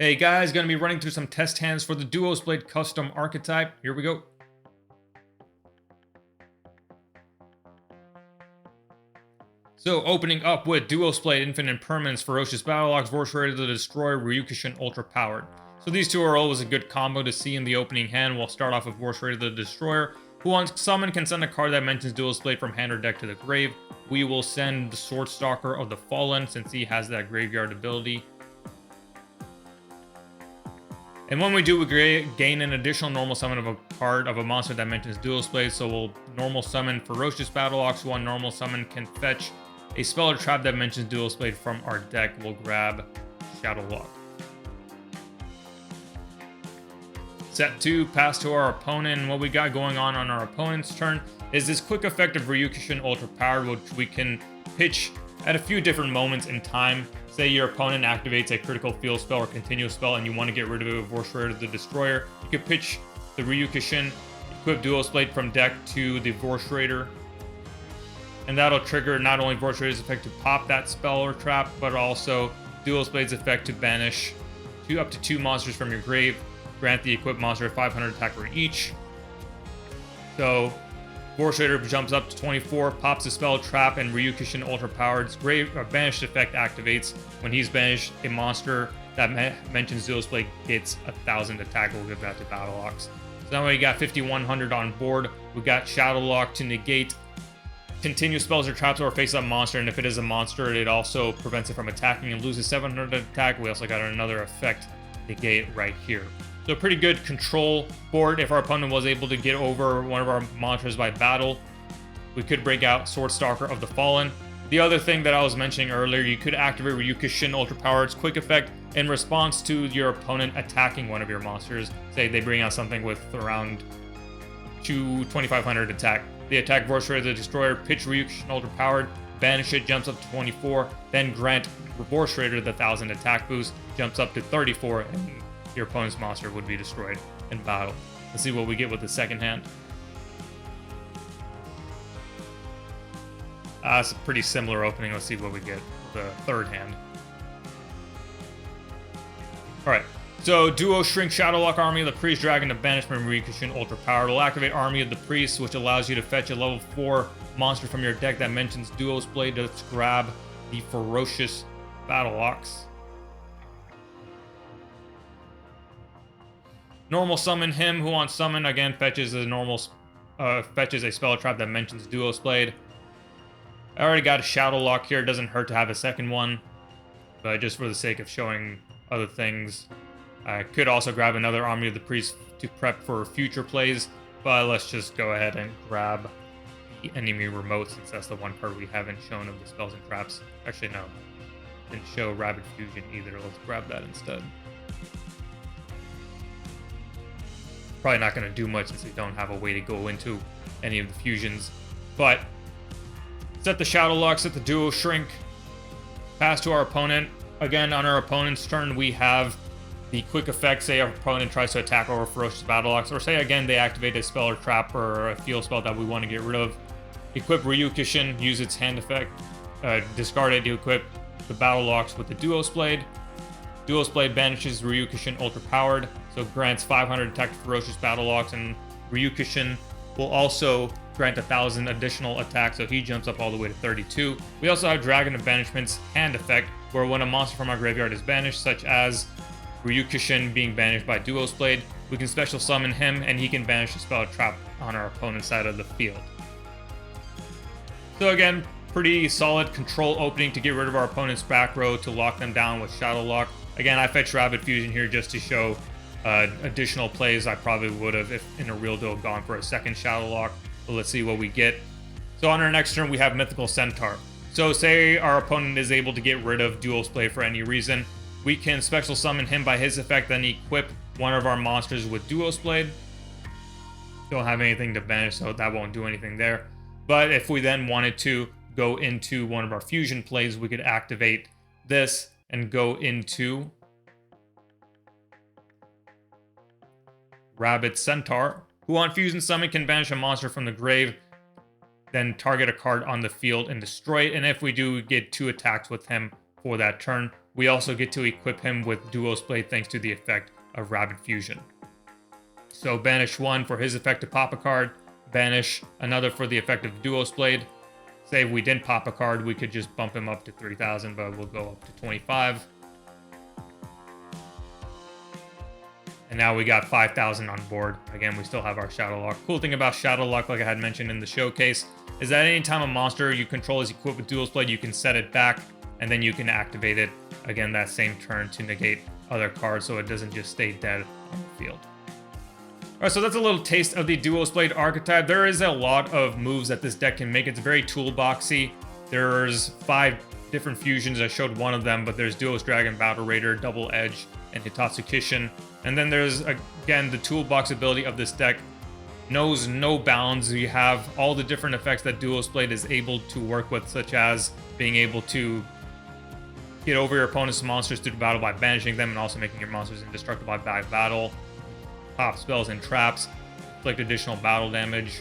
Hey guys, gonna be running through some test hands for the Duos Blade custom archetype. Here we go. So opening up with Duos Blade, Infinite Permanence, Ferocious Battleaxe, Vorse Ready to Destroy, Ryukushin Ultra Powered. So these two are always a good combo to see in the opening hand. We'll start off with Vorse Ready to Destroyer, who on summon can send a card that mentions Duos Blade from hand or deck to the grave. We will send the Sword Stalker of the Fallen since he has that graveyard ability. And when we do, we gain an additional normal summon of a card of a monster that mentions Duos Blade. So we'll normal summon Ferocious Battleaxe, who on normal summon can fetch a spell or trap that mentions Duos Blade from our deck. We'll grab Shadowlock. Set 2, pass to our opponent. And what we got going on our opponent's turn is this quick effect of Ryukushin Ultra Powered, which we can pitch at a few different moments in time. Say your opponent activates a critical field spell or continuous spell and you want to get rid of it with Vorse Raider the Destroyer. You can pitch the Ryukushin, equip Duos Blade from deck to the Vorse Raider. And that'll trigger not only Vorse Raider's effect to pop that spell or trap, but also Duos Blade's effect to banish up to 2 monsters from your grave. Grant the equipped monster 500 attack for each. So Vorse Raider jumps up to 24, pops a spell trap, and Ryukushin Ultra Powered's banished effect activates. When he's banished, a monster that mentions Duos Blade gets 1000 attack. We'll give that to Battleaxe. So now we got 5100 on board. We got Shadowlock to negate continuous spells or traps or face-up monster, and if it is a monster, it also prevents it from attacking and loses 700 attack. We also got another effect negate right here. So pretty good control board. If our opponent was able to get over one of our monsters by battle, we could break out Sword Stalker of the Fallen. The other thing that I was mentioning earlier, you could activate Ryukushin Ultra Powered's quick effect in response to your opponent attacking one of your monsters. Say they bring out something with around 2500 attack. They attack Vorse Raider the Destroyer, pitch Ryukushin Ultra Powered, banish it, jumps up to 24, then grant Vorse Raider the 1000 attack boost, jumps up to 34, and your opponent's monster would be destroyed in battle. Let's see what we get with the second hand. It's a pretty similar opening. Let's see what we get with the third hand. Alright, so Duo Shrink Shadowlock Army of the Priest Dragon to Banishment Ryukushin Ultra Powered will activate Army of the Priest, which allows you to fetch a level 4 monster from your deck that mentions Duos Blade. Let's grab the Ferocious Battleaxe. Normal summon him, who on summon again fetches a spell trap that mentions Duos Blade. I already got a Shadowlock here. It doesn't hurt to have a second one, but just for the sake of showing other things, I could also grab another Army of the Priest to prep for future plays. But let's just go ahead and grab the enemy remote, since that's the one card we haven't shown of the spells and traps. Actually, no, didn't show Rabid Fusion either. Let's grab that instead. Probably not going to do much since we don't have a way to go into any of the fusions. But set the Shadowlock, set the Duo Shrink, pass to our opponent. Again, on our opponent's turn, we have the quick effect. Say our opponent tries to attack over Ferocious Battleaxe, or say again they activate a spell or trap or a field spell that we want to get rid of. Equip Ryukushin, use its hand effect, discard it to equip the Battleaxe with the Duos Blade. Duos Blade banishes Ryukushin Ultra Powered, so grants 500 attack to Ferocious Battleaxe, and Ryukushin will also grant 1000 additional attack, so he jumps up all the way to 32. We also have Dragon of Banishment's hand effect, where when a monster from our graveyard is banished, such as Ryukushin being banished by Duos Blade, we can special summon him, and he can banish a spell or trap on our opponent's side of the field. So again, pretty solid control opening to get rid of our opponent's back row to lock them down with Shadowlock. Again, I fetched Rabid Fusion here just to show additional plays. I probably would have, if in a real duel, gone for a second Shadowlock. But let's see what we get. So on our next turn, we have Mythical Centaur. So say our opponent is able to get rid of Duos Blade for any reason. We can special summon him by his effect, then equip one of our monsters with Duos Blade. Don't have anything to banish, so that won't do anything there. But if we then wanted to go into one of our fusion plays, we could activate this and go into Rabid Centaur, who on Fusion Summon can banish a monster from the grave, then target a card on the field and destroy it. And if we do, we get 2 attacks with him for that turn. we also get to equip him with Duos Blade thanks to the effect of Rapid Fusion. So banish one for his effect to pop a card, banish another for the effect of Duos Blade. Say if we didn't pop a card, we could just bump him up to 3,000, but we'll go up to 25. And now we got 5,000 on board. Again, we still have our Shadow Lock. Cool thing about Shadow Lock, like I had mentioned in the showcase, is that anytime a monster you control is equipped with Duos Blade, you can set it back, and then you can activate it again that same turn to negate other cards so it doesn't just stay dead on the field. Alright, so that's a little taste of the Duos Blade archetype. There is a lot of moves that this deck can make. It's very toolboxy. There's 5 different fusions. I showed one of them, but there's Duos Dragon, Battle Raider, Double Edge, and Hitatsu Kishin. And then there's, again, the toolbox ability of this deck knows no bounds. You have all the different effects that Duos Blade is able to work with, such as being able to get over your opponent's monsters through the battle by banishing them and also making your monsters indestructible by battle, pop spells and traps, inflict additional battle damage,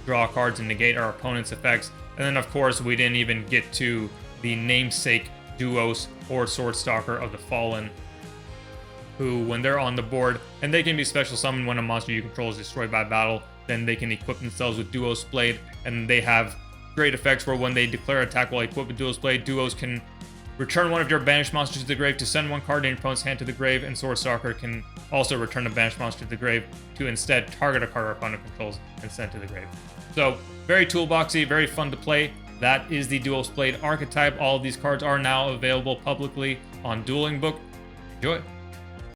draw cards and negate our opponent's effects. And then, of course, we didn't even get to the namesake Duos or Sword Stalker of the Fallen, who, when they're on the board, and they can be special summoned when a monster you control is destroyed by battle, then they can equip themselves with Duos Blade, and they have great effects where when they declare attack while equipped with Duos Blade, Duos can return one of your banished monsters to the grave to send one card in your opponent's hand to the grave, and Sword Stalker can also return a banished monster to the grave to instead target a card our opponent controls and send to the grave. So, very toolboxy, very fun to play. That is the Duos Blade archetype. All of these cards are now available publicly on Dueling Book. Enjoy!